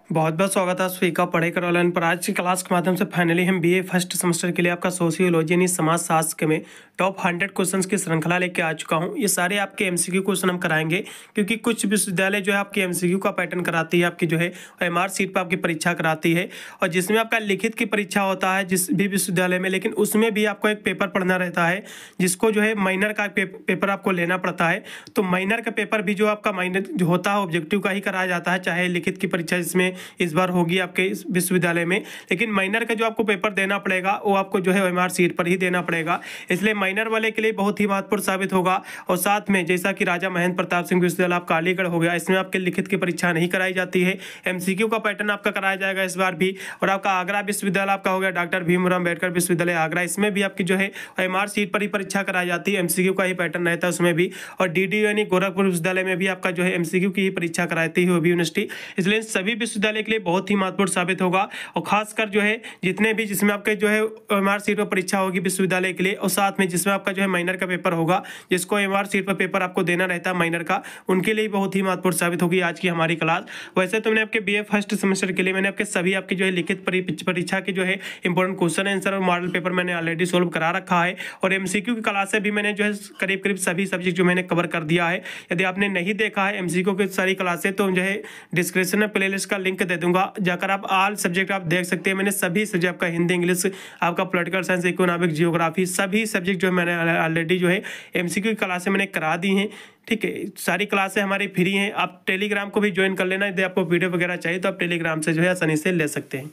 बहुत बहुत स्वागत है आप सभी का पढ़ाई कर ऑनलाइन पर। आज की क्लास के माध्यम से फाइनली हम बीए फर्स्ट सेमेस्टर के लिए आपका सोशियोलॉजी यानी समाज शास्त्र में टॉप 100 क्वेश्चंस की श्रृंखला लेके आ चुका हूं। ये सारे आपके एमसीक्यू क्वेश्चन हम कराएंगे, क्योंकि कुछ विश्वविद्यालय जो है आपके एमसीक्यू का पैटर्न कराती है, आपकी जो है एमआर सीट पर आपकी परीक्षा कराती है, और जिसमें आपका लिखित की परीक्षा होता है जिस भी विश्वविद्यालय में, लेकिन उसमें भी आपको एक पेपर पढ़ना रहता है जिसको जो है माइनर का पेपर आपको लेना पड़ता है। तो माइनर का पेपर भी जो आपका माइनर जो होता है ऑब्जेक्टिव का ही कराया जाता है, चाहे लिखित की परीक्षा जिसमें इस बार होगी आपके इस विश्वविद्यालय में, लेकिन माइनर का जो आपको पेपर देना पड़ेगा वो आपको जो है एमआर सीट पर ही देना पड़ेगा। इसलिए माइनर वाले के लिए बहुत ही महत्वपूर्ण साबित होगा। और साथ में जैसा कि राजा महेंद्र प्रताप सिंह विश्वविद्यालय आपका अलीगढ़ हो गया, इसमें आपके लिखित की परीक्षा नहीं कराई जाती है, एमसीक्यू का पैटर्न आपका कराया जाएगा इस बार भी। और आपका आगरा विश्वविद्यालय आपका हो गया डॉक्टर भीमराव अम्बेडकर विश्वविद्यालय आगरा, इसमें भी आपकी जो है एमआर सीट पर ही परीक्षा कराई जाती है, एमसीक्यू का ही पैटर्न रहता है उसमें भी। और डीडी यानी गोरखपुर विश्वविद्यालय में भी आपका जो है एमसीक्यू की ही परीक्षा कराती है वो भी यूनिवर्सिटी। इसलिए सभी विश्वविद्यालय के लिए बहुत ही महत्वपूर्ण साबित होगा। और खासकर जो है जितने भी जिसमें आपके जो है एमआर सीट पर परीक्षा होगी विश्वविद्यालय के लिए, और साथ में जिसमें आपका जो है माइनर का पेपर होगा, जिसको एमआर सीट पर पेपर आपको देना रहता है माइनर का, उनके लिए बहुत ही महत्वपूर्ण साबित होगी आज की हमारी क्लास। वैसे तो मैंने आपके बीए फर्स्ट सेमेस्टर के लिए मैंने आपके सभी आपकी जो है लिखित परीक्षा के जो है इंपॉर्टेंट क्वेश्चन आंसर और मॉडल पेपर मैंने ऑलरेडी सोल्व करा रखा है, और एमसीक्यू की क्लासें भी मैंने जो है करीब करीब सभी सब्जेक्ट जो मैंने कवर कर दिया है। यदि आपने नहीं देखा है एमसीक्यू की सारी क्लासें तो जो है डिस्क्रिप्शन में प्लेलिस्ट का लिंक दे दूंगा, जाकर आप ऑल सब्जेक्ट आप देख सकते हैं। मैंने सभी सब्जेक्ट आपका हिंदी, इंग्लिश, आपका पॉलिटिकल साइंस, इकोनॉमिक, जियोग्राफी, सभी सब्जेक्ट जो मैंने ऑलरेडी जो है एमसीक्यू की क्लासें मैंने करा दी हैं। ठीक है, सारी क्लासें हमारी फ्री हैं। आप टेलीग्राम को भी ज्वाइन कर लेना, यदि आपको वीडियो वगैरह चाहिए तो आप टेलीग्राम से जो है आसानी से ले सकते हैं।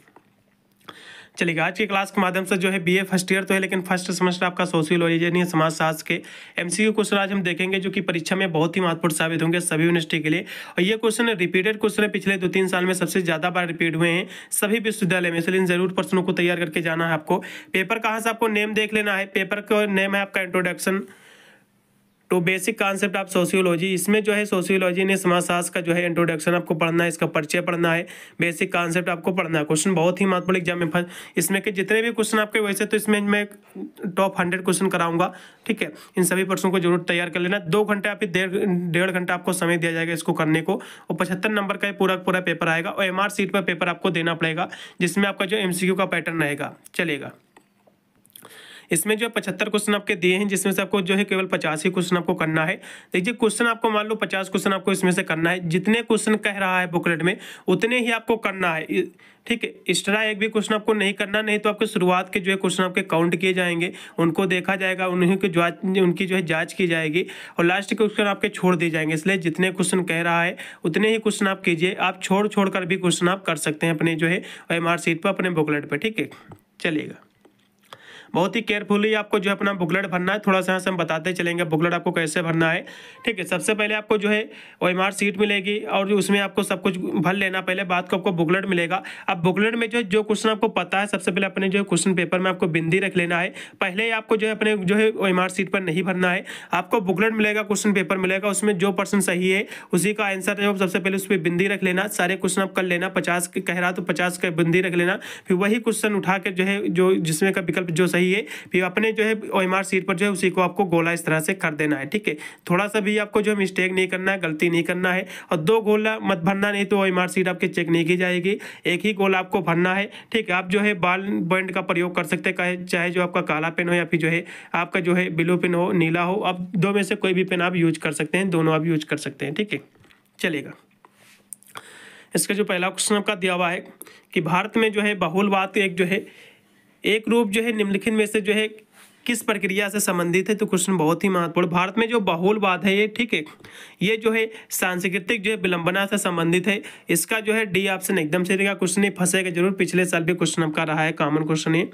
चलिए आज की क्लास के माध्यम से जो है बीए फर्स्ट ईयर तो है, लेकिन फर्स्ट सेमेस्टर आपका सोशियोलॉजी यानी समाज शास्त्र के एमसीक्यू क्वेश्चन आज हम देखेंगे, जो कि परीक्षा में बहुत ही महत्वपूर्ण साबित होंगे सभी यूनिवर्सिटी के लिए। और ये क्वेश्चन रिपीटेड क्वेश्चन है, पिछले 2-3 साल में सबसे ज्यादा बार रिपीट हुए हैं सभी विश्वविद्यालय में, इसलिए जरूर प्रश्नों को तैयार करके जाना है आपको। पेपर कहाँ से आपको नेम देख लेना है, पेपर का नेम है आपका introduction to basic concept of sociology. इसमें जो है सोशियोलॉजी ने समाजशास्त्र का जो है इंट्रोडक्शन आपको पढ़ना है, इसका परिचय पढ़ना है, बेसिक कॉन्सेप्ट आपको पढ़ना है। क्वेश्चन बहुत ही महत्वपूर्ण एग्जाम में इसमें के जितने भी क्वेश्चन आपके, वैसे तो इसमें मैं टॉप 100 क्वेश्चन कराऊंगा। ठीक है, इन सभी प्रश्नों को जरूर तैयार कर लेना। 2 घंटे या फिर डेढ़ घंटा आपको समय दिया जाएगा इसको करने को, और 75 नंबर का पूरा पेपर आएगा, और एमआर सीट पर पेपर आपको देना पड़ेगा, जिसमें आपका जो एमसीक्यू का पैटर्न रहेगा। चलेगा, इसमें जो 75 क्वेश्चन आपके दिए हैं, जिसमें से आपको जो है केवल 50 ही क्वेश्चन आपको करना है। देखिए क्वेश्चन आपको मान लो 50 क्वेश्चन आपको इसमें से करना है, जितने क्वेश्चन कह रहा है बुकलेट में उतने ही आपको करना है। ठीक है, एक्स्ट्रा एक भी क्वेश्चन आपको नहीं करना, नहीं तो आपके शुरुआत के जो है क्वेश्चन आपके काउंट किए जाएंगे, उनको देखा जाएगा, उनकी जो है जांच की जाएगी, और लास्ट के क्वेश्चन आपके छोड़ दिए जाएंगे। इसलिए जितने क्वेश्चन कह रहा है उतने ही क्वेश्चन आप कीजिए, आप छोड़ कर भी क्वेश्चन आप कर सकते हैं अपने जो है एमआर सीट पर, अपने बुकलेट पर। ठीक है, चलिएगा, बहुत ही केयरफुली आपको जो है अपना बुकलेट भरना है। थोड़ा सा यहाँ से हम बताते चलेंगे बुकलेट आपको कैसे भरना है। ठीक है, सबसे पहले आपको जो है ओएमआर सीट मिलेगी, और उसमें आपको सब कुछ भर लेना। पहले बात को आपको बुकलेट मिलेगा। अब बुकलेट में जो क्वेश्चन आपको पता है, सबसे पहले अपने जो है क्वेश्चन पेपर में आपको बिंदी रख लेना है। पहले आपको जो है अपने जो है ओएमआर सीट पर नहीं भरना है, आपको बुकलेट मिलेगा, क्वेश्चन पेपर मिलेगा, उसमें जो पर्सन सही है उसी का आंसर जो सबसे पहले उस पर बिंदी रख लेना। सारे क्वेश्चन आप कर लेना, 50 कह रहा तो 50 का बिंदी रख लेना। फिर वही क्वेश्चन उठा के जो है जो जिसमें का विकल्प जो सही है, फिर अपने जो है ओएमआर सीट पर जो है उसी को आपको गोला इस तरह से कर देना है। ठीक है, थोड़ा सा भी आपको जो है मिस्टेक नहीं करना है, गलती नहीं करना है, और 2 गोला मत भरना, नहीं तो ओएमआर सीट आपके चेक नहीं की जाएगी। एक ही गोला आपको भरना है। ठीक है, आप जो है बाल बैंड का प्रयोग कर सकते हैं, चाहे जो आपका काला पेन हो या फिर जो है आपका जो है ब्लू पेन हो, नीला हो, आप 2 में से कोई भी पेन आप यूज कर सकते हैं, दोनों आप यूज कर सकते हैं। ठीक है, चलेगा, इसका जो पहला क्वेश्चन आपका दिया हुआ है कि भारत में जो है बहुलवाद एक रूप जो है निम्नलिखित में से जो है किस प्रक्रिया से संबंधित है। तो क्वेश्चन बहुत ही महत्वपूर्ण। भारत में जो बहुलवाद है ये, ठीक है, ये जो है सांस्कृतिक जो है विलंबना से संबंधित है। इसका जो है डी ऑप्शन एकदम सही रहेगा। क्वेश्चन नहीं फंसेगा जरूर, पिछले साल भी क्वेश्चन आपका रहा है, कॉमन क्वेश्चन है।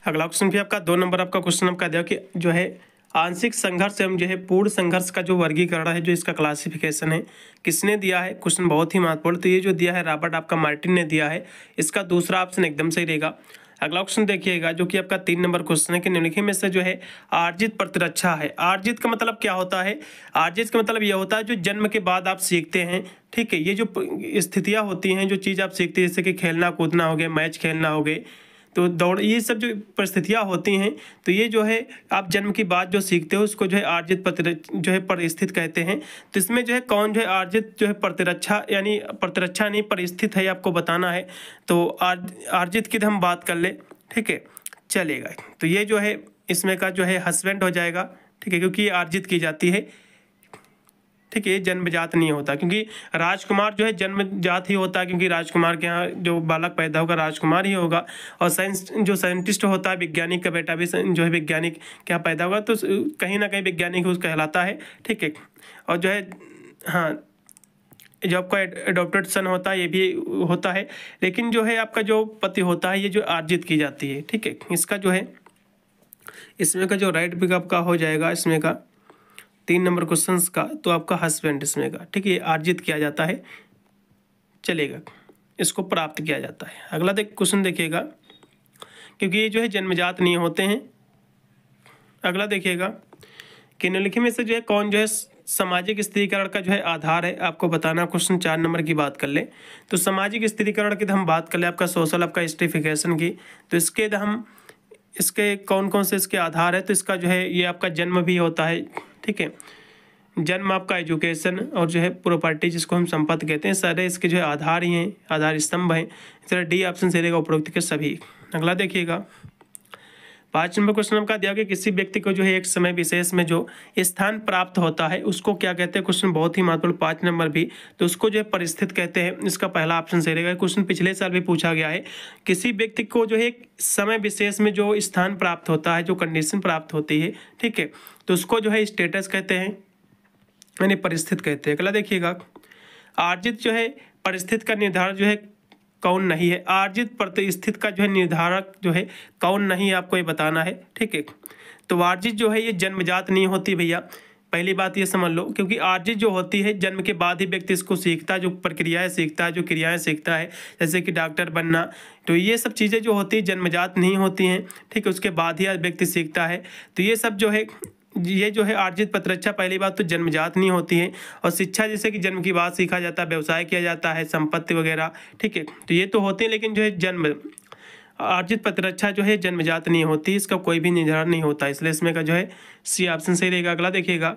अगला क्वेश्चन भी आपका 2 नंबर आपका क्वेश्चन आपका दिया कि जो है आंशिक संघर्ष एवं जो है पूर्ण संघर्ष का जो वर्गीकरण है, जो इसका क्लासिफिकेशन है, किसने दिया है। क्वेश्चन बहुत ही महत्वपूर्ण। तो ये जो दिया है रॉबर्ट आपका मार्टिन ने दिया है। इसका दूसरा ऑप्शन एकदम सही रहेगा। अगला क्वेश्चन देखिएगा, जो कि आपका 3 नंबर क्वेश्चन है कि निम्नलिखित में से जो है आर्जित प्रतिरक्षा है। आर्जित का मतलब क्या होता है? आर्जित का मतलब यह होता है जो जन्म के बाद आप सीखते हैं। ठीक है, ये जो स्थितियां होती हैं, जो चीज़ आप सीखते हैं, जैसे कि खेलना कूदना हो गया, मैच खेलना हो गए, तो दौड़ ये सब जो परिस्थितियाँ होती हैं, तो ये जो है आप जन्म की बात जो सीखते हो उसको जो है आर्जित जो है परिस्थिति कहते हैं। तो इसमें जो है कौन जो है आर्जित जो है प्रतिरक्षा यानी प्रतिरक्षा नहीं परिस्थिति है, आपको बताना है। तो आर्जित की हम बात कर ले, ठीक है, चलेगा। तो ये जो है इसमें का जो है हस्बैंड हो जाएगा, ठीक है, क्योंकि ये आर्जित की जाती है, ठीक है, ये जन्मजात नहीं होता, क्योंकि राजकुमार जो है जन्मजात ही होता है, क्योंकि राजकुमार के यहाँ जो बालक पैदा होगा राजकुमार ही होगा। और जो साइंटिस्ट होता है, वैज्ञानिक का बेटा भी जो है वैज्ञानिक क्या पैदा होगा, तो कहीं ना कहीं वैज्ञानिक उसको कहलाता है, ठीक है। और जो है हाँ, जो आपका एडॉप्टेड सन होता है ये भी होता है, लेकिन जो है आपका जो पति होता है ये जो अर्जित की जाती है, ठीक है। इसका जो है इसमें का जो राइट पिकअप का हो जाएगा, इसमें का 3 नंबर क्वेश्चन का, तो आपका हस्बैंड इसमें का, ठीक है, ये अर्जित किया जाता है, चलेगा, इसको प्राप्त किया जाता है। अगला क्वेश्चन देखिएगा, क्योंकि ये जो है जन्मजात नहीं होते हैं। अगला देखिएगा कि निम्नलिखित में से जो है कौन जो है सामाजिक स्थिरीकरण का जो है आधार है, आपको बताना। क्वेश्चन 4 नंबर की बात कर ले, तो सामाजिक स्थिरीकरण की हम बात कर ले, आपका सोशल आपका स्ट्रीफिकेशन की, तो इसके कौन कौन से इसके आधार है। तो इसका जो है ये आपका जन्म भी होता है, ठीक है, जन्म आपका एजुकेशन और जो है प्रॉपर्टी जिसको हम संपत्ति कहते हैं, सारे इसके जो है आधार ही हैं, आधार स्तंभ हैं। इस तरह डी ऑप्शन से रहेगा उपरोक्त के सभी। अगला देखिएगा 5 नंबर क्वेश्चन आपका दिया कि किसी व्यक्ति को जो है एक समय विशेष में जो स्थान प्राप्त होता है उसको क्या कहते हैं। क्वेश्चन बहुत ही महत्वपूर्ण 5 नंबर भी, तो उसको जो है परिस्थिति कहते हैं। इसका पहला ऑप्शन सही रहेगा। क्वेश्चन पिछले साल भी पूछा गया है, किसी व्यक्ति को जो है एक समय विशेष में जो स्थान प्राप्त होता है, जो कंडीशन प्राप्त होती है, ठीक है, तो उसको जो है स्टेटस कहते हैं यानी परिस्थिति कहते हैं। अगला देखिएगा अर्जित जो है परिस्थिति का निर्धारक जो है कौन नहीं है। अर्जित परिस्थिति का जो है निर्धारक जो है कौन नहीं है, आपको ये बताना है, ठीक है। तो अर्जित जो है ये जन्मजात नहीं होती भैया, पहली बात ये समझ लो, क्योंकि अर्जित जो होती है जन्म के बाद ही व्यक्ति इसको सीखता है, जो प्रक्रियाएं सीखता है, जो क्रियाएं सीखता है, जैसे कि डॉक्टर बनना, तो ये सब चीज़ें जो होती है जन्मजात नहीं होती हैं, ठीक है, उसके बाद ही व्यक्ति सीखता है। तो ये सब जो है ये जो है अर्जित प्रतिरक्षा पहली बात तो जन्मजात नहीं होती है। और शिक्षा जैसे कि जन्म की बात सीखा जाता है, व्यवसाय किया जाता है, संपत्ति वगैरह, ठीक है, तो ये तो होते हैं, लेकिन जो है जन्म अर्जित प्रतिरक्षा जो है जन्मजात नहीं होती, इसका कोई भी निर्धारण नहीं होता, इसलिए इसमें का जो है सी ऑप्शन सही रहेगा। अगला देखिएगा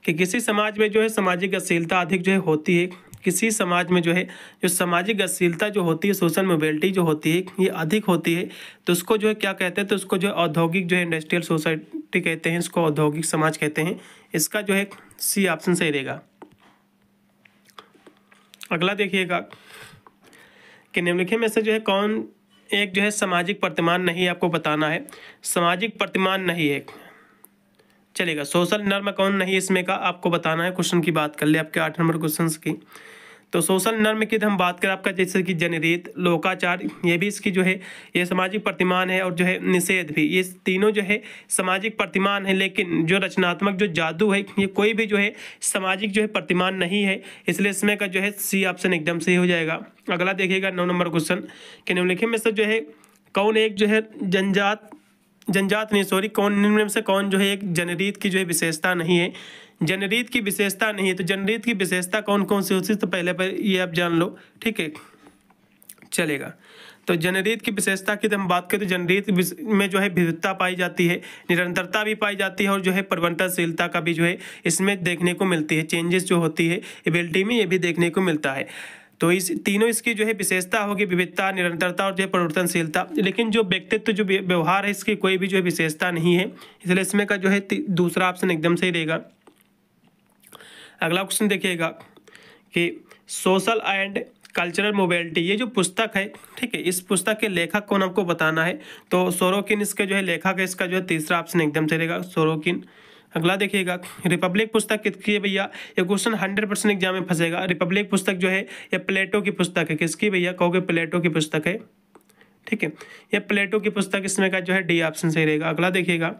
कि किसी समाज में जो है सामाजिक गतिशीलता अधिक जो है होती है, किसी समाज में जो है जो सामाजिक गतिशीलता जो होती है, सोशल मोबिलिटी जो होती है ये अधिक होती है, तो उसको जो है क्या कहते हैं, तो उसको जो है औद्योगिक जो है इंडस्ट्रियल सोसाइटी कहते हैं, इसको औद्योगिक समाज कहते हैं। इसका जो है सी ऑप्शन सही रहेगा। अगला देखिएगा कि निम्नलिखित में से जो है कौन एक जो है सामाजिक प्रतिमान नहीं, आपको बताना है। सामाजिक प्रतिमान नहीं है, चलेगा। सोशल नर्म कौन नहीं इसमें का, आपको बताना है। क्वेश्चन की बात कर ले आपके 8 नंबर क्वेश्चन की, तो सोशल नर्म की हम बात करें आपका जैसे कि जनरीत, लोकाचार, ये भी इसकी जो है ये सामाजिक प्रतिमान है, और जो है निषेध भी, ये तीनों जो है सामाजिक प्रतिमान है। लेकिन जो रचनात्मक जो जादू है ये कोई भी जो है सामाजिक जो है प्रतिमान नहीं है, इसलिए इसमें का जो है सी ऑप्शन एकदम सही हो जाएगा। अगला देखिएगा 9 नंबर क्वेश्चन कि निम्नलिखित में से जो है कौन एक जो है कौन निम्न में से कौन जो है एक जनरीत की जो है विशेषता नहीं है। जनरीत की विशेषता नहीं है, तो जनरीत की विशेषता कौन कौन सी होती है, तो पहले पर ये आप जान लो, ठीक है, चलेगा। तो जनरीत की विशेषता की हम बात करें तो जनरीत में जो है विविधता पाई जाती है, निरंतरता भी पाई जाती है, और जो है परिवर्तनशीलता का भी जो है इसमें देखने को मिलती है, चेंजेस जो होती है एबिलिटी में ये भी देखने को मिलता है। तो इस तीनों इसकी जो है विशेषता होगी, विविधता, निरंतरता और जो है परिवर्तनशीलता। लेकिन जो व्यक्तित्व जो व्यवहार है इसकी कोई भी जो है विशेषता नहीं है, इसलिए इसमें का जो है दूसरा ऑप्शन एकदम सही रहेगा। अगला क्वेश्चन देखिएगा कि सोशल एंड कल्चरल मोबिलिटी, ये जो पुस्तक है, ठीक है, इस पुस्तक के लेखक कौन आपको बताना है। तो सोरोकिन इसके जो है लेखक है, इसका जो है तीसरा ऑप्शन एकदम सही रहेगा, सोरोकिन। अगला देखिएगा रिपब्लिक पुस्तक किसकी है भैया, ये क्वेश्चन 100% एग्जाम में फंसेगा। रिपब्लिक पुस्तक जो है ये प्लेटो की पुस्तक है, किसकी भैया, कहोगे प्लेटो की पुस्तक है, ठीक है, ये प्लेटो की पुस्तक, इसमें का जो है डी ऑप्शन सही रहेगा। अगला देखिएगा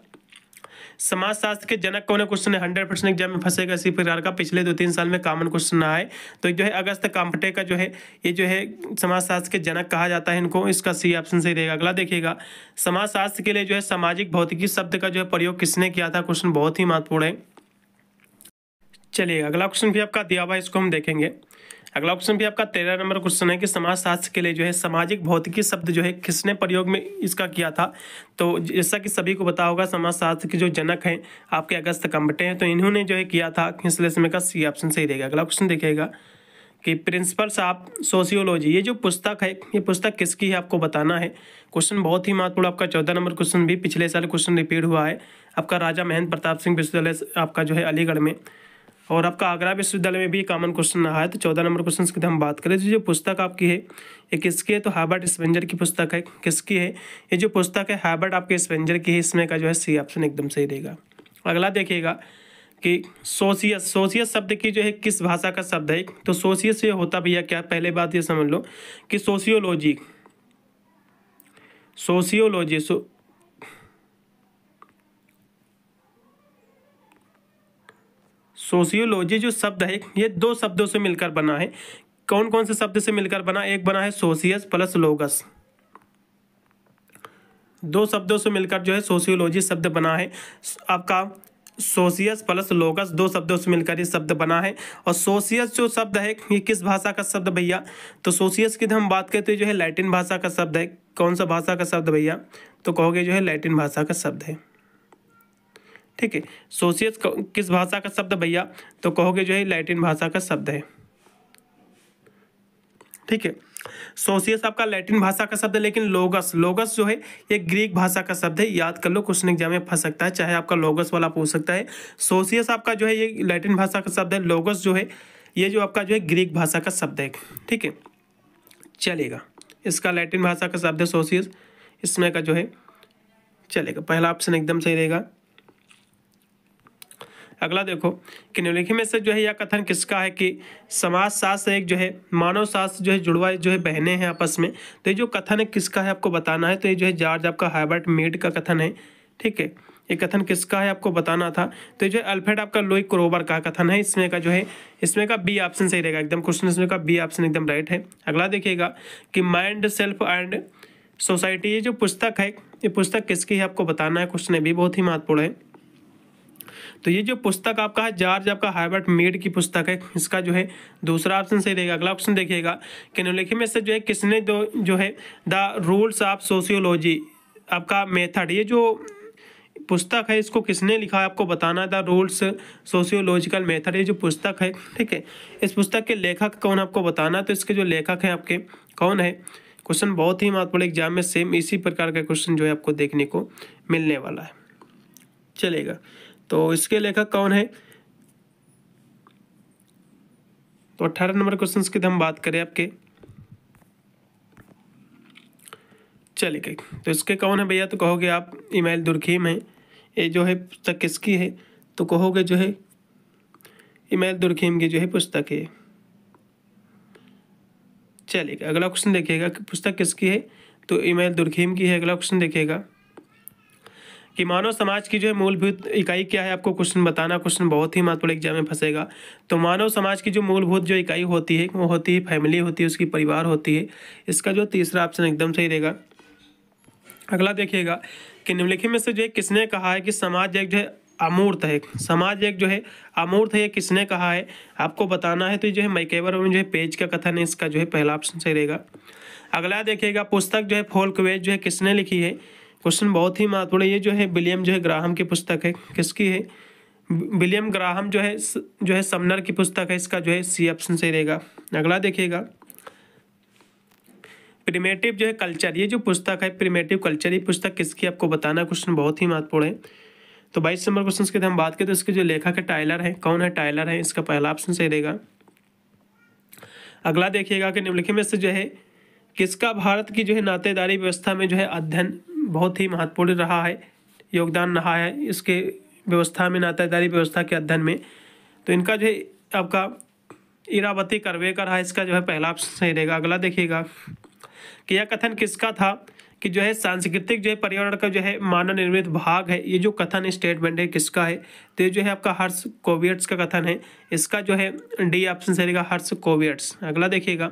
समाजशास्त्र के जनक कौन है, क्वेश्चन 100% एग्जाम में फंसेगा, इसी प्रकार का पिछले 2-3 साल में कॉमन क्वेश्चन रहा है। तो जो है अगस्त काम्पटे का जो है ये जो है समाजशास्त्र के जनक कहा जाता है इनको, इसका सी ऑप्शन सही रहेगा। अगला देखिएगा समाजशास्त्र के लिए जो है सामाजिक भौतिकी शब्द का जो है प्रयोग किसने किया था, क्वेश्चन बहुत ही महत्वपूर्ण है। चलिए अगला क्वेश्चन भी आपका दिया हुआ है, इसको हम देखेंगे। अगला क्वेश्चन भी आपका 13 नंबर क्वेश्चन है कि समाजशास्त्र के लिए जो है सामाजिक भौतिकी शब्द जो है किसने प्रयोग में इसका किया था। तो जैसा कि सभी को पता होगा, समाजशास्त्र के जो जनक हैं आपके अगस्त कम्बटे हैं, तो इन्होंने जो है किया था। इसलिए समय का सी ऑप्शन सही रहेगा। अगला क्वेश्चन देखिएगा कि प्रिंसिपल्स ऑफ सोशियोलॉजी, ये जो पुस्तक है, ये पुस्तक किसकी है आपको बताना है। क्वेश्चन बहुत ही महत्वपूर्ण आपका 14 नंबर क्वेश्चन भी पिछले साल क्वेश्चन रिपीट हुआ है आपका राजा महेंद्र प्रताप सिंह विश्वविद्यालय आपका जो है अलीगढ़ में, और आपका आगरा विश्वविद्यालय में भी कॉमन क्वेश्चन रहा है। तो 14 नंबर क्वेश्चन की हम बात करें तो जो पुस्तक आपकी है ये किसकी है, तो हार्बर्ट स्पेंजर की पुस्तक है। किसकी है ये जो पुस्तक है, हार्बर्ट आपके स्पेंजर की है। इसमें का जो है सी ऑप्शन एकदम सही रहेगा। अगला देखिएगा कि सोशियस शब्द की जो है किस भाषा का शब्द है। तो सोशियस ये होता भैया क्या, पहले बात ये समझ लो कि सोशियोलॉजी जो शब्द है ये दो शब्दों से मिलकर बना है। कौन कौन से शब्द से मिलकर बना, एक बना है सोशियस प्लस लोगस, दो शब्दों से मिलकर जो है सोशियोलॉजी शब्द बना है आपका। सोशियस प्लस लोगस दो शब्दों से मिलकर ये शब्द बना है। और सोशियस जो शब्द है ये किस भाषा का शब्द भैया, तो सोशियस की हम बात करते हैं जो है लैटिन भाषा का शब्द है। कौन सा भाषा का शब्द भैया, तो कहोगे जो है लैटिन भाषा का शब्द है। ठीक है, सोशियस किस भाषा का शब्द भैया, तो कहोगे जो है लैटिन भाषा का शब्द है। ठीक है, सोशियस आपका लैटिन भाषा का शब्द है, लेकिन लोगस जो है ये ग्रीक भाषा का शब्द है। याद कर लो, क्वेश्चन एग्जाम में फंस सकता है, चाहे आपका लोगस वाला पूछ सकता है। सोशियस आपका जो है ये लैटिन भाषा का शब्द है, लोगस जो है ये जो आपका जो है ग्रीक भाषा का शब्द है। ठीक है, चलेगा, इसका लैटिन भाषा का शब्द है सोशियस, इसमें का जो है चलेगा, पहला ऑप्शन एकदम सही रहेगा। अगला देखो कि निम्नलिखित में से जो है यह कथन किसका है कि समाजशास्त्र एक जो है मानव शास्त्र जो है जुड़वा जो है बहने हैं आपस में। तो ये जो कथन है किसका है आपको बताना है। तो ये जो है जॉर्ज आपका हार्बर्ट मीड का कथन है। ठीक है, ये कथन किसका है आपको बताना था। तो ये जो अल्फ्रेड आपका लुई क्रोबर का कथन है। इसमें का जो है इसमें का बी ऑप्शन सही रहेगा एकदम। क्वेश्चन इसमें का बी ऑप्शन एकदम राइट है। अगला देखिएगा कि माइंड सेल्फ एंड सोसाइटी, ये जो पुस्तक है ये पुस्तक किसकी है आपको बताना है। क्वेश्चन ये भी बहुत ही महत्वपूर्ण है। तो ये जो पुस्तक आपका है जॉर्ज आपका हार्बर्ट मीड की पुस्तक है। इसका जो है दूसरा ऑप्शन सही रहेगा। अगला ऑप्शन देखिएगा कि निम्नलिखित में से जो है किसने जो है द रूल्स ऑफ सोशियोलॉजी आपका मेथड, ये जो पुस्तक है इसको किसने लिखा है आपको बताना है। द रूल्स सोशियोलॉजिकल मेथड, ये जो पुस्तक है, ठीक है, इस पुस्तक के लेखक कौन आपको बताना। तो इसके जो लेखक हैं आपके कौन है। क्वेश्चन बहुत ही महत्वपूर्ण, एग्जाम में सेम इसी प्रकार का क्वेश्चन जो है आपको देखने को मिलने वाला है। चलेगा, तो इसके लेखक कौन है। तो 18 नंबर क्वेश्चन की हम बात करें आपके, चलिए तो इसके कौन है भैया, तो कहोगे आप इमाइल दुर्खीम है। ये जो है पुस्तक किसकी है, तो कहोगे जो है इमाइल दुर्खीम की जो है पुस्तक है। चलिए अगला क्वेश्चन देखिएगा कि पुस्तक किसकी है, तो इमाइल दुर्खीम की है। अगला क्वेश्चन देखिएगा कि मानव समाज की जो है मूलभूत इकाई क्या है आपको क्वेश्चन बताना। क्वेश्चन बहुत ही महत्वपूर्ण, एग्जाम में फंसेगा। तो मानव समाज की जो मूलभूत जो इकाई होती है वो होती है फैमिली होती है, उसकी परिवार होती है। इसका जो तीसरा ऑप्शन एकदम सही रहेगा। अगला देखिएगा कि निम्नलिखित में से जो है किसने कहा है कि समाज एक जो है अमूर्त है। समाज एक जो है अमूर्त है, ये किसने कहा है आपको बताना है। तो ये जो है मैकेवर जो है पेज का कथन है। इसका जो है पहला ऑप्शन सही रहेगा। अगला देखिएगा पुस्तक जो है फोल्कवेज जो है किसने लिखी है। क्वेश्चन बहुत ही महत्वपूर्ण, ये जो है विलियम जो है ग्राहम की पुस्तक है। किसकी है, विलियम ग्राहम जो है समनर की पुस्तक है। इसका जो है सी ऑप्शन सही रहेगा। अगला देखिएगा प्रिमेटिव जो है कल्चर, ये जो पुस्तक है प्रिमेटिव कल्चर, ये पुस्तक किसकी आपको बताना। क्वेश्चन बहुत ही महत्वपूर्ण है। तो 22 नंबर क्वेश्चन की हम बात करें तो इसके जो लेखक है टाइलर है। कौन है, टाइलर है। इसका पहला ऑप्शन सही रहेगा। अगला देखिएगा कि निम्नलिखित में से जो है किसका भारत की जो है नातेदारी व्यवस्था में जो है अध्ययन बहुत ही महत्वपूर्ण रहा है, योगदान रहा है इसके व्यवस्था में, नातेदारी व्यवस्था के अध्ययन में। तो इनका जो है आपका इरावती कर्वेकर है। इसका जो है पहला ऑप्शन सही रहेगा। अगला देखिएगा कि यह कथन किसका था कि जो है सांस्कृतिक जो है पर्यावरण का जो है मानव निर्मित भाग है। ये जो कथन स्टेटमेंट है किसका है, तो ये जो है आपका हर्ष कोवियट्स का कथन है। इसका जो है डी ऑप्शन सही रहेगा, हर्ष कोवियट्स। अगला देखिएगा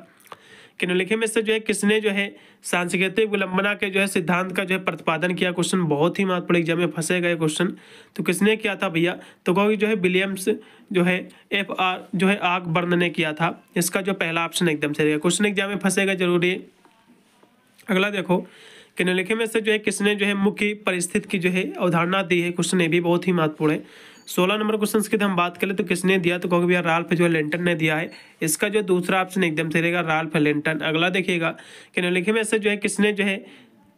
कि निम्नलिखित में से जो है किसने जो है सांस्कृतिक विलंबना के जो है सिद्धांत का जो है प्रतिपादन किया। क्वेश्चन बहुत ही महत्वपूर्ण एग्जाम में फंसेगा ये क्वेश्चन। तो किसने किया था भैया, तो कहोगे जो है विलियम्स जो है FR जो है ऑकबर्न ने किया था। इसका जो पहला ऑप्शन एकदम सही रहेगा। क्वेश्चन एग्जाम में फंसेगा जरूरी है। अगला देखो कि निम्नलिखित में से जो है किसने जो है मुख्य परिस्थिति की जो है अवधारणा दी है। क्वेश्चन ये भी बहुत ही महत्वपूर्ण है। 16 नंबर क्वेश्चन की हम बात करें तो किसने दिया, तो कहोगे भैया राल्फ जो लेंटन ने दिया है। इसका जो दूसरा ऑप्शन एकदम सही रहेगा, राल्फ लेंटन। अगला देखिएगा कि निम्नलिखित में से जो है किसने जो है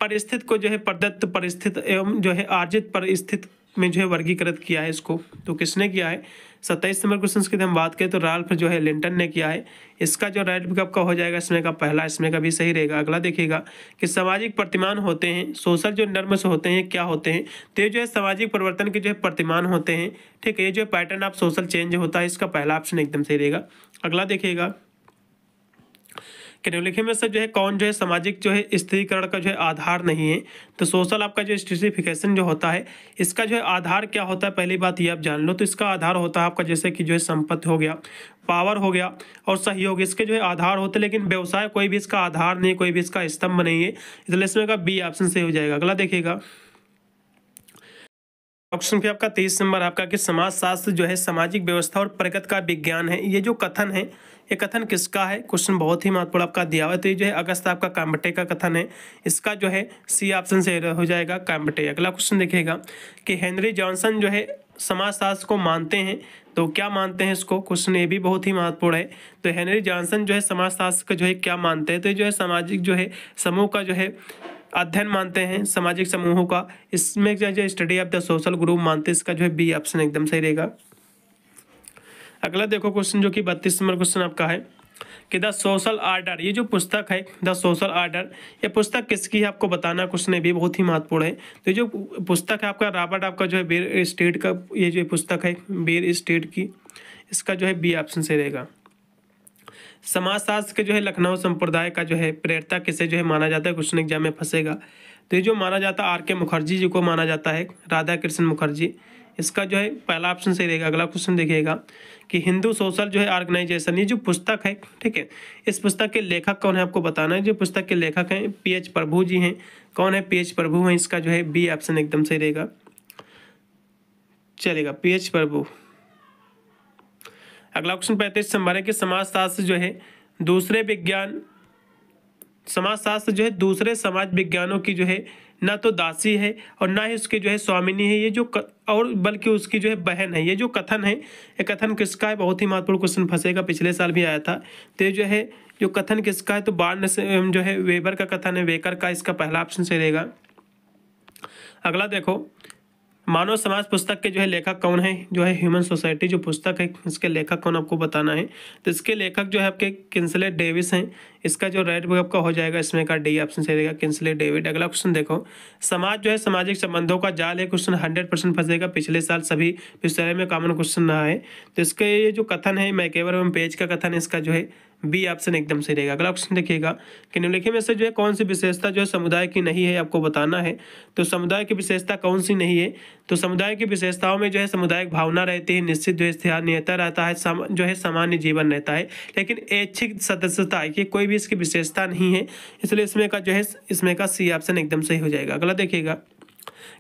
परिस्थिति को जो है प्रदत्त परिस्थिति एवं जो है अर्जित परिस्थिति में जो है वर्गीकृत किया है इसको, तो किसने किया है। 27 नंबर क्वेश्चन की हम बात करें तो राल्फ जो है लिंटन ने किया है। इसका जो राइट विकल्प का हो जाएगा इसमें का पहला, इसमें का भी सही रहेगा। अगला देखिएगा कि सामाजिक प्रतिमान होते हैं, सोशल जो नॉर्म्स होते हैं क्या होते हैं, तो ये जो है सामाजिक परिवर्तन के जो है प्रतिमान होते हैं। ठीक है, ये जो पैटर्न ऑफ सोशल चेंज होता है, इसका पहला ऑप्शन एकदम सही रहेगा। अगला देखिएगा कि निम्नलिखित में से जो है कौन जो है सामाजिक जो है स्थिरीकरण का जो है आधार नहीं है। तो सोशल आपका जो स्ट्रेटिफिकेशन जो होता है इसका जो है आधार क्या होता है, पहली बात ये आप जान लो। तो इसका आधार होता है आपका जैसे कि जो है संपत्ति हो गया, पावर हो गया और सहयोग, इसके जो है आधार होते हैं। लेकिन व्यवसाय कोई भी इसका आधार नहीं, कोई भी इसका स्तंभ नहीं है, इसलिए इसमें का बी ऑप्शन सही हो जाएगा। अगला देखिएगा ऑप्शन पे आपका 23 नंबर आपका कि समाजशास्त्र जो है सामाजिक व्यवस्था और प्रगति का विज्ञान है। ये जो कथन है ये कथन किसका है, क्वेश्चन बहुत ही महत्वपूर्ण आपका दिया हुआ है। तो ये जो है अगस्त आपका काम्बटे का कथन है। इसका जो है सी ऑप्शन से हो जाएगा काम्बटे। अगला क्वेश्चन देखिएगा कि हेनरी जॉनसन जो है समाजशास्त्र को मानते हैं, तो क्या मानते हैं इसको, क्वेश्चन ये भी बहुत ही महत्वपूर्ण है। तो हेनरी जॉनसन जो है समाजशास्त्र का जो है क्या मानते हैं, तो ये जो है सामाजिक जो है समूह का जो है अध्ययन मानते हैं, सामाजिक समूहों का। इसमें जो study of the social group मानते हैं, इसका जो है बी ऑप्शन एकदम सही रहेगा। अगला देखो क्वेश्चन जो कि 32 नंबर क्वेश्चन आपका है कि द सोशल ऑर्डर, ये जो पुस्तक है द सोशल ऑर्डर, ये पुस्तक किसकी है आपको बताना। क्वेश्चन ये भी बहुत ही महत्वपूर्ण है। तो ये जो पुस्तक है आपका रॉबर्ट आपका जो है बेर स्टेट का, ये जो पुस्तक है बेर स्टेट की, इसका जो है बी ऑप्शन से रहेगा। समाजशास्त्र के जो है लखनऊ संप्रदाय का जो है प्रेरता किसे जो है माना जाता है, क्वेश्चन एग्जाम में फंसेगा। तो ये जो माना जाता है RK मुखर्जी जी को माना जाता है, राधा कृष्ण मुखर्जी। इसका जो है पहला ऑप्शन सही रहेगा। अगला क्वेश्चन देखिएगा कि हिंदू सोशल जो है ऑर्गेनाइजेशन, ये जो पुस्तक है ठीक है, इस पुस्तक के लेखक कौन है आपको बताना है। जो पुस्तक के लेखक हैं PH प्रभु जी हैं। कौन है, PH प्रभु हैं। इसका जो है बी ऑप्शन एकदम सही रहेगा, चलेगा PH प्रभु। अगला क्वेश्चन 35 नंबर है कि समाजशास्त्र जो है दूसरे विज्ञान, समाजशास्त्र जो है दूसरे समाज विज्ञानों की जो है ना तो दासी है और ना ही उसकी जो है स्वामिनी है, ये जो और बल्कि उसकी जो है बहन है। ये जो कथन है ये कथन किसका है, बहुत ही महत्वपूर्ण क्वेश्चन फंसेगा, पिछले साल भी आया था। तो ये जो है जो कथन किसका है, तो बार्नस जो है वेबर का कथन है, वेकर का। इसका पहला ऑप्शन सही रहेगा। अगला देखो मानव समाज पुस्तक के जो है लेखक कौन है, जो है ह्यूमन सोसाइटी जो पुस्तक है इसके लेखक कौन आपको बताना है। तो इसके लेखक जो है आपके किंसले डेविस हैं। इसका जो राइट विकल्प का हो जाएगा इसमें का डी ऑप्शन से रहेगा, किंसले डेविड। अगला क्वेश्चन देखो समाज जो है सामाजिक संबंधों का जाल है, क्वेश्चन 100% फंसेगा, पिछले साल सभी विषय में कॉमन क्वेश्चन रहा है। तो इसके ये जो कथन है मैकेवर एवं पेज का कथन है, इसका जो है बी ऑप्शन एकदम सही रहेगा। अगला क्वेश्चन देखिएगा कि निम्नलिखित में से जो है कौन सी विशेषता जो है समुदाय की नहीं है आपको बताना है। तो समुदाय की विशेषता कौन सी नहीं है, तो समुदाय की विशेषताओं में जो है सामुदायिक भावना रहती है, निश्चित जो है स्थानीयता रहता है, जो है सामान्य जीवन रहता है। लेकिन ऐच्छिक सदस्यता ये कोई भी इसकी विशेषता नहीं है, इसलिए इसमें का जो है इसमें का सी ऑप्शन एकदम सही हो जाएगा। अगला देखिएगा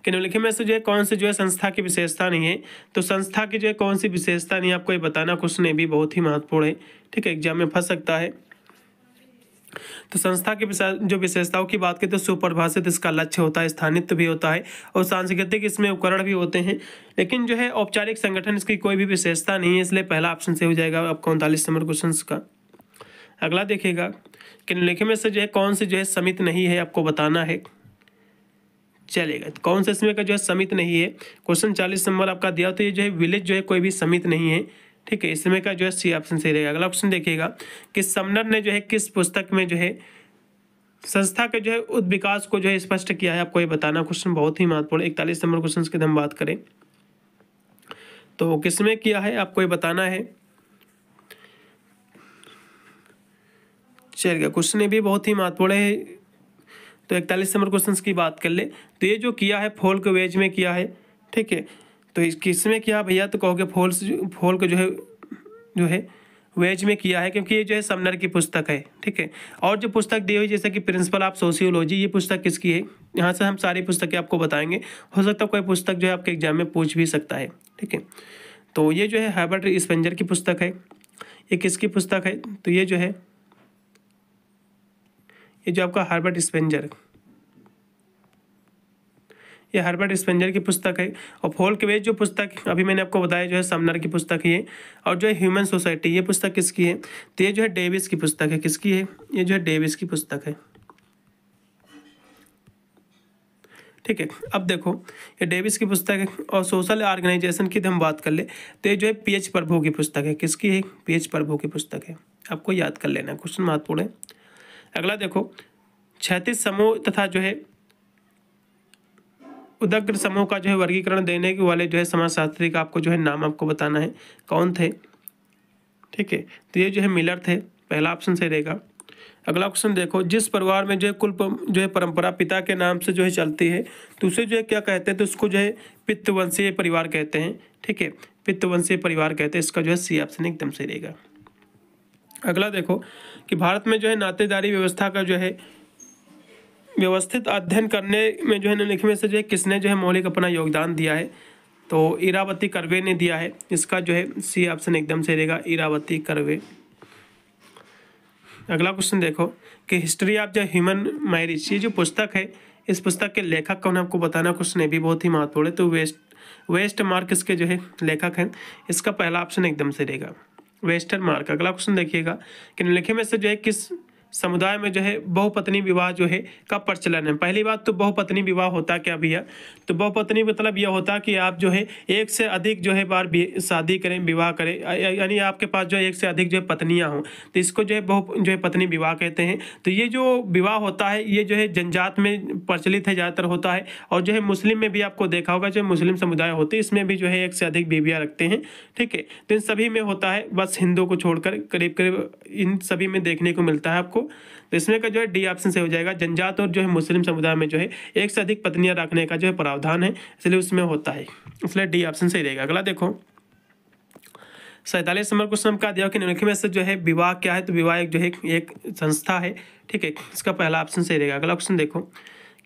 कि निम्नलिखित में से जो है कौन सी जो है संस्था की विशेषता नहीं है। तो संस्था की जो है कौन सी विशेषता नहीं है आपको ये बताना, क्वेश्चन ये भी बहुत ही महत्वपूर्ण है। ठीक है, एग्जाम में फंस सकता है। तो संस्था की जो विशेषताओं की बात करें तो सुपरिभाषित इसका लक्ष्य होता है, स्थानित्व भी होता है और सांस्कृतिक इसमें उपकरण भी होते हैं। लेकिन जो है औपचारिक संगठन इसकी कोई भी विशेषता नहीं है, इसलिए पहला ऑप्शन से हो जाएगा आपका 39 नंबर क्वेश्चन का। अगला देखिएगा कि निम्नलिखित में से जो है कौन सी जो है समिति नहीं है आपको बताना है, चलेगा। तो कौन सा इसमें का जो है समिति नहीं है, क्वेश्चन 40 नंबर आपका दिया। तो ये जो है विलेज जो है कोई भी समिति नहीं है। ठीक है, इसमें का जो है सी ऑप्शन सही रहेगा। अगला क्वेश्चन देखिएगा कि समनर ने जो है किस पुस्तक में जो है संस्था के जो है उद्विकास को जो है स्पष्ट किया है आपको ये बताना, क्वेश्चन बहुत ही महत्वपूर्ण। 41 नंबर क्वेश्चन की हम बात करें तो किसमें किया है आपको ये बताना है, चलिए। क्वेश्चन ये भी बहुत ही महत्वपूर्ण है। तो 41 नंबर क्वेश्चन की बात कर ले तो ये जो किया है फोल्क वेज में किया है। ठीक है, तो किसमें किया भैया, तो कहोगे फोल्क जो है वेज में किया है, क्योंकि ये जो है समनर की पुस्तक है। ठीक है, और जो पुस्तक दी हुई जैसे कि प्रिंसिपल ऑफ सोशियोलॉजी, ये पुस्तक किसकी है, यहाँ से हम सारी पुस्तकें आपको बताएंगे। हो सकता है कोई पुस्तक जो है आपके एग्जाम में पूछ भी सकता है। ठीक है, तो ये जो है हर्बर्ट स्पेंजर की पुस्तक है। ये किसकी पुस्तक है, तो ये जो है, ये जो आपका हर्बर्ट स्पेंजर, ये हर्बर्ट स्पेंजर की पुस्तक है। और फोल्कवेज जो पुस्तक अभी मैंने आपको बताया जो है समनर की पुस्तक है। और जो है ह्यूमन सोसाइटी, ये पुस्तक किसकी है, तो ये जो है डेविस की पुस्तक है। किसकी है, ये जो है डेविस की पुस्तक है। ठीक है, अब देखो ये डेविस की पुस्तक है। और सोशल ऑर्गेनाइजेशन की हम बात कर ले तो ये जो है पीएच प्रभु की पुस्तक है। किसकी है, पीएच प्रभु की पुस्तक है। आपको याद कर लेना, क्वेश्चन महत्वपूर्ण है। अगला देखो, 36 समूह तथा जो है उदग्र समूह का जो है वर्गीकरण देने के वाले जो है समाजशास्त्री का आपको जो है नाम आपको बताना है, कौन थे। ठीक है, तो ये जो है मिलर थे, पहला ऑप्शन सही रहेगा। अगला क्वेश्चन देखो, जिस परिवार में जो है कुल जो है परंपरा पिता के नाम से जो है चलती है तो उसे जो है क्या कहते हैं, तो उसको जो है पितृवंशीय परिवार कहते हैं। ठीक है, पितृवंशीय परिवार कहते हैं। इसका जो है सी ऑप्शन एकदम सही रहेगा। अगला देखो कि भारत में जो है नातेदारी व्यवस्था का जो है व्यवस्थित अध्ययन करने में जो है निम्नलिखित में से जो है किसने जो है मौलिक अपना योगदान दिया है, तो इरावती कर्वे ने दिया है। इसका जो है सी ऑप्शन एकदम सही रहेगा, इरावती कर्वे। अगला क्वेश्चन देखो कि history of the human marriage, ये जो पुस्तक है इस पुस्तक के लेखक कौन है आपको बताना। क्वेश्चन ये भी बहुत ही महत्वपूर्ण है। तो वेस्ट मार्क इसके जो है लेखक हैं। इसका पहला ऑप्शन एकदम सही रहेगा, वेस्टर मार्क। अगला क्वेश्चन देखिएगा कि निम्नलिखित में से जो है किस समुदाय में जो है बहुपत्नी विवाह जो है का प्रचलन है। पहली बात तो बहुपत्नी विवाह होता क्या भैया, तो बहुपत्नी मतलब यह होता कि आप जो है एक से अधिक जो है बार शादी करें, विवाह करें, यानी आपके पास जो है एक से अधिक जो है पत्नियां हों, तो इसको जो है जो है पत्नी विवाह कहते हैं। तो ये जो विवाह होता है ये जो है जनजात में प्रचलित है, ज़्यादातर होता है। और जो है मुस्लिम में भी आपको देखा होगा, जो मुस्लिम समुदाय होते हैं इसमें भी जो है एक से अधिक बीवियाँ रखते हैं। ठीक है, तो इन सभी में होता है, बस हिंदू को छोड़कर करीब करीब इन सभी में देखने को मिलता है आपको। तो इसमें का जो है डी ऑप्शन से हो जाएगा। जनजात और जो है मुस्लिम समुदाय में जो है एक से अधिक पत्नियां रखने का जो है प्रावधान है, इसलिए उसमें होता है, इसलिए डी ऑप्शन सही रहेगा। अगला देखो 47 नंबर क्वेश्चन का दिया कि निम्नलिखित में से जो है विवाह क्या है, तो विवाह एक जो है एक संस्था है। ठीक है, इसका पहला ऑप्शन सही रहेगा। अगला क्वेश्चन देखो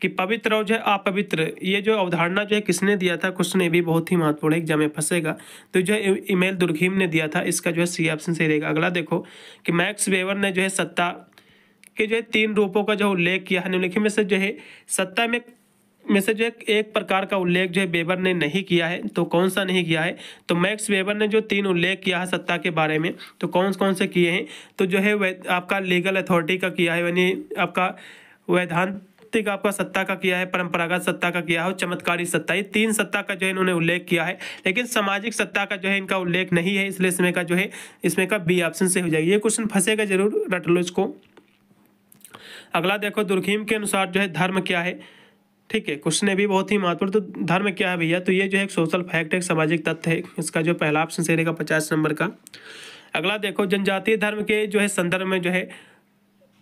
कि पवित्र और जो है अपवित्र, ये जो अवधारणा जो है किसने दिया था। क्वेश्चन ये भी बहुत ही महत्वपूर्ण है, एग्जाम में फंसेगा। तो जो है इमेल दुर्खीम ने दिया था। इसका जो है सी ऑप्शन सही रहेगा। अगला देखो कि मैक्स वेबर ने जो है सत्ता के जो है 3 रूपों का जो उल्लेख किया है। निम्नलिखित में से जो है सत्ता में से जो एक प्रकार का उल्लेख जो है वेबर ने नहीं किया है, तो कौन सा नहीं किया है, तो मैक्स वेबर ने जो 3 उल्लेख किया है सत्ता के बारे में, तो कौन कौन से किए हैं, तो जो है आपका लीगल अथॉरिटी का किया है, यानी आपका वैधानिक आपका सत्ता का किया है, परंपरागत सत्ता का किया है, चमत्कारी सत्ता, ये 3 सत्ता का जो है इन्होंने उल्लेख किया है। लेकिन सामाजिक सत्ता का जो है इनका उल्लेख नहीं है, इसलिए इसमें का जो है इसमें का बी ऑप्शन से हो जाएगी। ये क्वेश्चन फंसेगा जरूर, रट लो इसको। अगला देखो दुर्खीम के अनुसार जो है धर्म क्या है। ठीक है, क्वेश्चन है भी बहुत ही महत्वपूर्ण। तो धर्म क्या है भैया, तो ये जो है एक सोशल फैक्ट है, एक सामाजिक तथ्य है। इसका जो पहला ऑप्शन सही रहेगा 50 नंबर का। अगला देखो जनजातीय धर्म के जो है संदर्भ में जो है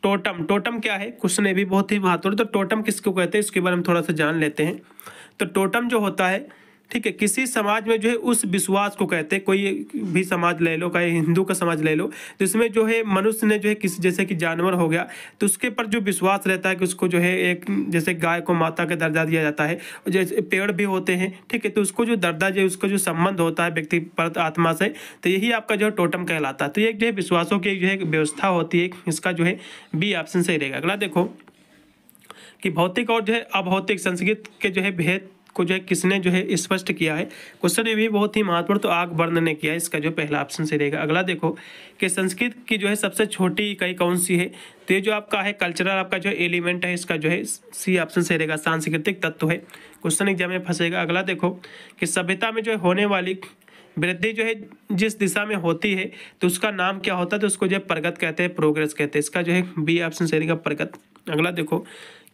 टोटम क्या है, क्वेश्चन है भी बहुत ही महत्वपूर्ण। तो टोटम किसको कहते हैं, इसके बारे में थोड़ा सा जान लेते हैं। तो टोटम जो होता है, ठीक है, किसी समाज में जो है उस विश्वास को कहते हैं। कोई भी समाज ले लो, चाहे हिंदू का समाज ले लो, तो इसमें जो है मनुष्य ने जो है किसी जैसे कि जानवर हो गया, तो उसके पर जो विश्वास रहता है कि उसको जो है एक जैसे गाय को माता का दर्जा दिया जाता है, और जैसे पेड़ भी होते हैं, ठीक है, तो उसको जो दर्जा जो उसका जो संबंध होता है व्यक्ति पर आत्मा से, तो यही आपका जो है टोटम कहलाता है। तो ये जो है विश्वासों की जो है व्यवस्था होती है, इसका जो है बी ऑप्शन सही रहेगा। अगला देखो कि भौतिक और जो है अभौतिक संस्कृति के जो है भेद को जो है किसने जो है स्पष्ट किया है। क्वेश्चन ये भी बहुत ही महत्वपूर्ण, तो आकबर्न ने किया है। इसका जो पहला ऑप्शन से रहेगा। अगला देखो कि संस्कृत की जो है सबसे छोटी इकाई कौन सी है, तो ये जो आपका है कल्चरल आपका जो एलिमेंट है, इसका जो है सी ऑप्शन से रहेगा, सांस्कृतिक तत्व है। क्वेश्चन एग्जाम में फंसेगा। अगला देखो कि सभ्यता में जो है होने वाली वृद्धि जो है जिस दिशा में होती है तो उसका नाम क्या होता है, तो उसको जो है प्रगति कहते हैं, प्रोग्रेस कहते हैं। इसका जो है बी ऑप्शन से रहेगा, प्रगति। अगला देखो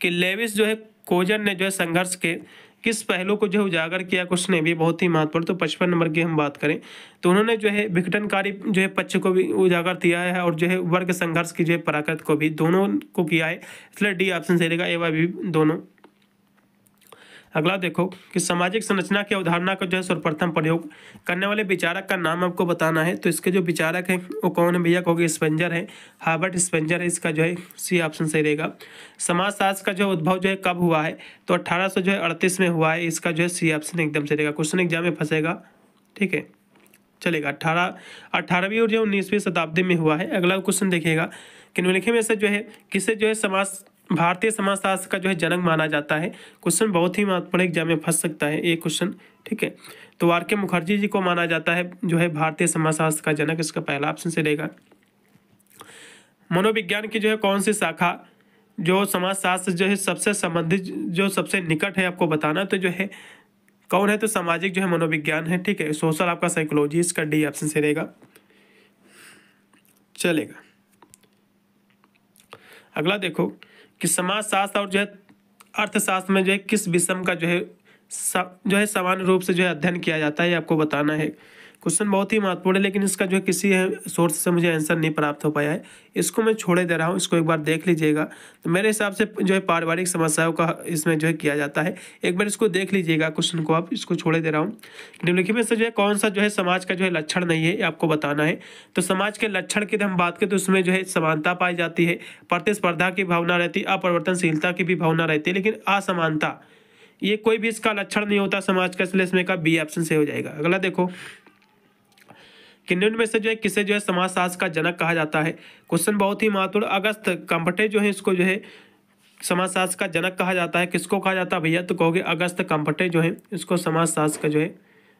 कि लेविस जो है कोजन ने जो है संघर्ष के किस पहलू को जो है उजागर किया, क्वेश्चन है भी बहुत ही महत्वपूर्ण। तो 55 नंबर की हम बात करें तो उन्होंने जो है विघटनकारी जो है पक्ष को भी उजागर किया है, और जो है वर्ग संघर्ष की जो है पराकृत को भी, दोनों को किया है, इसलिए डी ऑप्शन से रहेगा, ए व बी दोनों। अगला देखो कि सामाजिक संरचना की अवधारणा का जो है सर्वप्रथम प्रयोग करने वाले विचारक का नाम आपको बताना है। तो इसके जो विचारक हैं वो कौन है भैया, कहोगे स्पेंजर है, हार्बर्ट स्पेंजर है। इसका जो है सी ऑप्शन सही रहेगा। समाजशास्त्र का जो उद्भव जो है कब हुआ है, तो 1838 में हुआ है। इसका जो है सी ऑप्शन एकदम सही रहेगा। क्वेश्चन एग्जाम में फंसेगा, ठीक है, चलेगा। 18वीं और जो 19वीं शताब्दी में हुआ है। अगला क्वेश्चन देखिएगा कि निम्नलिखित में से जो है किसे जो है भारतीय समाजशास्त्र का जो है जनक माना जाता है। क्वेश्चन बहुत ही महत्वपूर्ण एग्जाम में फंस सकता है ये क्वेश्चन, ठीक है। तो आर के मुखर्जी जी को माना जाता है जो है भारतीय समाजशास्त्र का जनक। इसका पहला ऑप्शन से रहेगा। मनोविज्ञान की जो है कौन सी शाखा जो समाजशास्त्र जो है सबसे संबंधित जो सबसे निकट है आपको बताना, तो जो है कौन है, तो सामाजिक जो है मनोविज्ञान है, ठीक है। सोशल आपका साइकोलॉजी, इसका डी ऑप्शन से रहेगा, चलेगा। अगला देखो कि समाजशास्त्र और जो है अर्थशास्त्र में जो है किस विषम का जो है सामान्य रूप से जो है अध्ययन किया जाता है, ये आपको बताना है। क्वेश्चन बहुत ही महत्वपूर्ण है, लेकिन इसका जो है किसी सोर्स से मुझे आंसर नहीं प्राप्त हो पाया है। इसको मैं छोड़े दे रहा हूँ, इसको एक बार देख लीजिएगा। तो मेरे हिसाब से जो है पारिवारिक समस्याओं का इसमें जो है किया जाता है। एक बार इसको देख लीजिएगा क्वेश्चन को, आप इसको छोड़े दे रहा हूँ। निम्नलिखित में से जो है कौन सा जो है समाज का जो है लक्षण नहीं है, ये आपको बताना है। तो समाज के लक्षण की हम बात करें तो उसमें जो है समानता पाई जाती है, प्रतिस्पर्धा की भावना रहती है, अपरिवर्तनशीलता की भी भावना रहती है, लेकिन असमानता ये कोई भी इसका लक्षण नहीं होता समाज का, इसलिए इसमें का बी ऑप्शन से हो जाएगा। अगला देखो कि निम्न में से जो है किसे जो है समाजशास्त्र का जनक कहा जाता है। क्वेश्चन बहुत ही महत्वपूर्ण। अगस्त कंपटे जो है इसको जो है समाजशास्त्र का जनक कहा जाता है। किसको कहा जाता है भैया, तो कहोगे अगस्त कंपटे जो है इसको समाजशास्त्र का जो है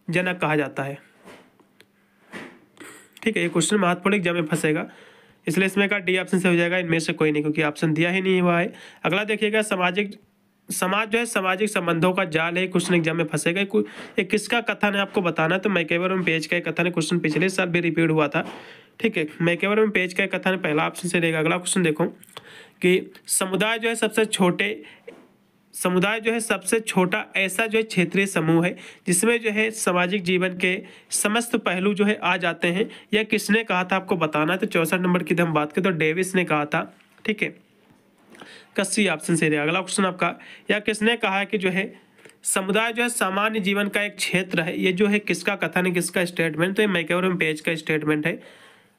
जनक कहा जाता है, ठीक है। ये क्वेश्चन महत्वपूर्ण एग्जाम में फंसेगा, इसलिए इसमें का डी ऑप्शन से हो जाएगा। इनमें से कोई नहीं, क्योंकि ऑप्शन दिया ही नहीं हुआ है। अगला देखिएगा समाज जो है सामाजिक संबंधों का जाल है। क्वेश्चन एग्जाम में फंसेगा। ये किसका कथन है आपको बताना है। तो मैकेवर पेज का कथन है। क्वेश्चन पिछले साल भी रिपीट हुआ था, ठीक है। मैकेवर पेज का कथन है, पहला ऑप्शन से रहेगा। अगला क्वेश्चन देखो कि समुदाय जो है सबसे छोटा ऐसा जो है क्षेत्रीय समूह है जिसमें जो है सामाजिक जीवन के समस्त पहलू जो है आ जाते हैं। यह किसने कहा था आपको बताना है। तो 64 नंबर की हम बात करें तो डेविस ने कहा था, ठीक है। सी ऑप्शन से रहेगा। अगला क्वेश्चन आपका, या किसने कहा है कि जो है समुदाय जो है सामान्य जीवन का एक क्षेत्र है। ये जो है किसका कथन है, किसका स्टेटमेंट, तो ये मैकेवर पेज का स्टेटमेंट है।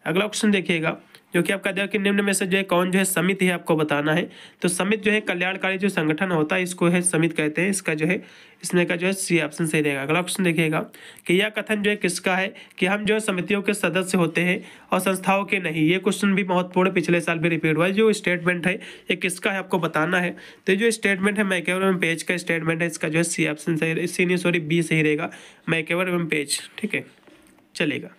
अगला क्वेश्चन देखिएगा जो कि आपका देखो कि निम्न में से जो है कौन जो है समिति है आपको बताना है। तो समिति जो है कल्याणकारी जो संगठन होता है इसको है समिति कहते हैं। इसका जो है इसमें का जो है सी ऑप्शन सही रहेगा। अगला क्वेश्चन देखिएगा कि यह कथन जो है किसका है कि हम जो है समितियों के सदस्य होते हैं और संस्थाओं के नहीं। ये क्वेश्चन भी महत्वपूर्ण, पिछले साल भी रिपीट हुआ है। जो स्टेटमेंट है ये किसका है आपको बताना है। तो जो स्टेटमेंट है मैकेवर पेज का स्टेटमेंट है। इसका जो है सी ऑप्शन सही बी सही रहेगा, मैकेवर पेज, ठीक है, चलेगा।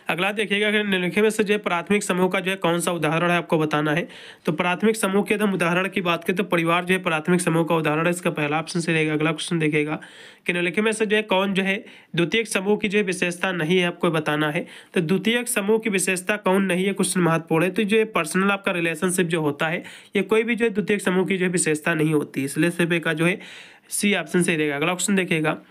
अगला देखिएगा कि निम्नलिखित में से जो है प्राथमिक समूह का जो है कौन सा उदाहरण है आपको बताना है। तो प्राथमिक समूह के हम उदाहरण की बात करें तो परिवार जो है प्राथमिक समूह का उदाहरण है। इसका पहला ऑप्शन से रहेगा। अगला क्वेश्चन देखिएगा कि निम्नलिखित में से जो है कौन जो है द्वितीयक समूह की जो है विशेषता नहीं है आपको बताना है। तो द्वितीयक समूह की विशेषता कौन नहीं है, क्वेश्चन महत्वपूर्ण है। तो जो पर्सनल आपका रिलेशनशिप जो होता है ये कोई भी जो है द्वितीयक समूह की जो है विशेषता नहीं होती, इसलिए सिर्फ का जो है सी ऑप्शन से रहेगा। अगला क्वेश्चन देखिएगा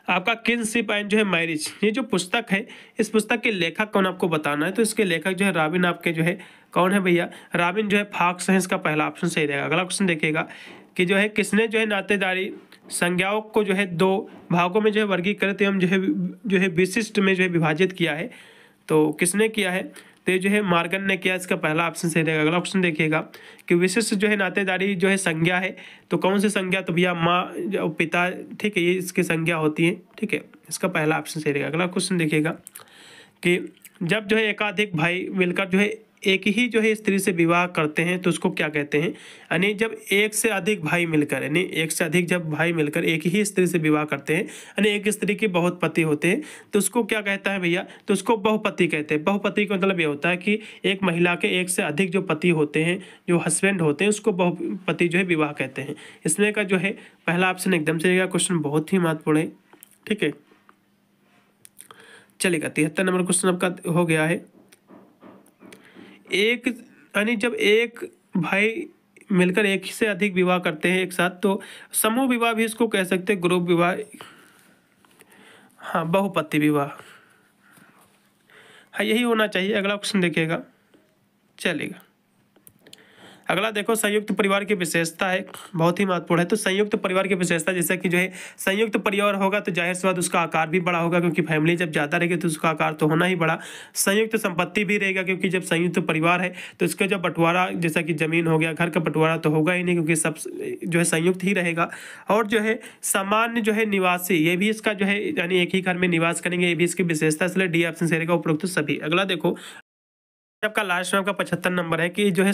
आपका किनशिप एंड जो है मैरिज, ये जो पुस्तक है इस पुस्तक के लेखक कौन आपको बताना है। तो इसके लेखक जो है रॉबिन आपके जो है कौन है भैया, रॉबिन जो है फॉक्स है। इसका पहला ऑप्शन सही रहेगा। अगला क्वेश्चन देखिएगा कि जो है किसने जो है नातेदारी संज्ञाओं को जो है दो भागों में जो है वर्गीकृत एवं जो है विशिष्ट में जो है विभाजित किया है। तो किसने किया है, तो ये जो है मार्गन ने किया। इसका पहला ऑप्शन सही रहेगा। अगला ऑप्शन देखिएगा कि विशिष्ट जो है नातेदारी जो है संज्ञा है। तो कौन सी संज्ञा, तो भैया माँ जो पिता, ठीक है, ये इसकी संज्ञा होती है, ठीक है। इसका पहला ऑप्शन सही रहेगा। अगला क्वेश्चन देखिएगा कि जब जो है एकाधिक भाई मिलकर जो है एक ही जो है स्त्री से विवाह करते हैं तो उसको क्या कहते हैं। यानी जब एक से अधिक भाई मिलकर, यानी एक से अधिक जब भाई मिलकर एक ही स्त्री से विवाह करते हैं, यानी एक स्त्री के बहुत पति होते हैं, तो उसको क्या कहता है भैया, तो उसको बहुपति कहते हैं। बहुपति का मतलब ये होता है कि एक महिला के एक से अधिक जो पति होते हैं, जो हस्बैंड होते हैं, उसको बहुपति जो है विवाह कहते हैं। इसमें का जो है पहला ऑप्शन एकदम से रहेगा। क्वेश्चन बहुत ही महत्वपूर्ण है, ठीक है, चलेगा। 73 नंबर क्वेश्चन आपका हो गया है। एक यानी जब एक भाई मिलकर एक से अधिक विवाह करते हैं एक साथ, तो समूह विवाह भी इसको कह सकते हैं, ग्रुप विवाह, हाँ, बहुपति विवाह, हाँ, यही होना चाहिए। अगला क्वेश्चन देखिएगा, चलेगा। अगला देखो संयुक्त परिवार की विशेषता है, बहुत ही महत्वपूर्ण है। तो संयुक्त परिवार की विशेषता जैसे कि जो है संयुक्त परिवार होगा तो जाहिर सी बात उसका आकार भी बड़ा होगा, क्योंकि फैमिली जब ज़्यादा रहेगी तो उसका आकार तो होना ही बड़ा। संयुक्त संपत्ति भी रहेगा, क्योंकि जब संयुक्त परिवार है तो इसका जब बंटवारा जैसा कि जमीन हो गया, घर का बंटवारा तो होगा ही नहीं, क्योंकि सब जो है संयुक्त ही रहेगा। और जो है सामान्य जो है निवासी, ये भी इसका जो है यानी एक ही घर में निवास करेंगे, ये भी इसकी विशेषता, इसलिए डी ऑप्शन से रहेगा उपरोक्त सभी। अगला देखो आपका लास्ट में आपका 75 नंबर है कि जो है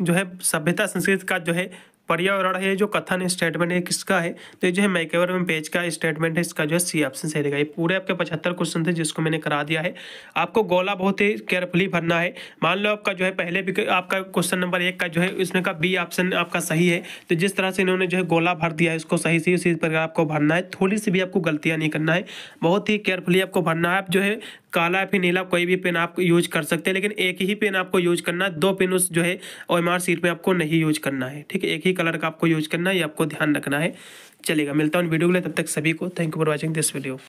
जो है सभ्यता संस्कृति का जो है पर्यावरण है, जो कथन स्टेटमेंट है किसका है, तो ये जो है मैकेवर पेज का स्टेटमेंट है, इसका जो है सी ऑप्शन सही रहेगा। ये पूरे आपके 75 क्वेश्चन थे जिसको मैंने करा दिया है। आपको गोला बहुत ही केयरफुली भरना है। मान लो आपका जो है पहले भी आपका क्वेश्चन नंबर 1 का जो है इसमें का बी ऑप्शन आपका सही है, तो जिस तरह से इन्होंने जो है गोला भर दिया है इसको सही से उसी प्रकार आपको भरना है। थोड़ी सी भी आपको गलतियाँ नहीं करना है, बहुत ही केयरफुली आपको भरना है। आप जो है काला या फिर नीला कोई भी पेन आप यूज कर सकते हैं, लेकिन एक ही पेन आपको यूज करना है, 2 पेन उस जो है OMR सीट में आपको नहीं यूज करना है, ठीक है। एक ही कलर का आपको यूज करना है, ये आपको ध्यान रखना है। चलेगा, मिलता हूँ वीडियो के लिए, तब तक सभी को thank you for watching this video.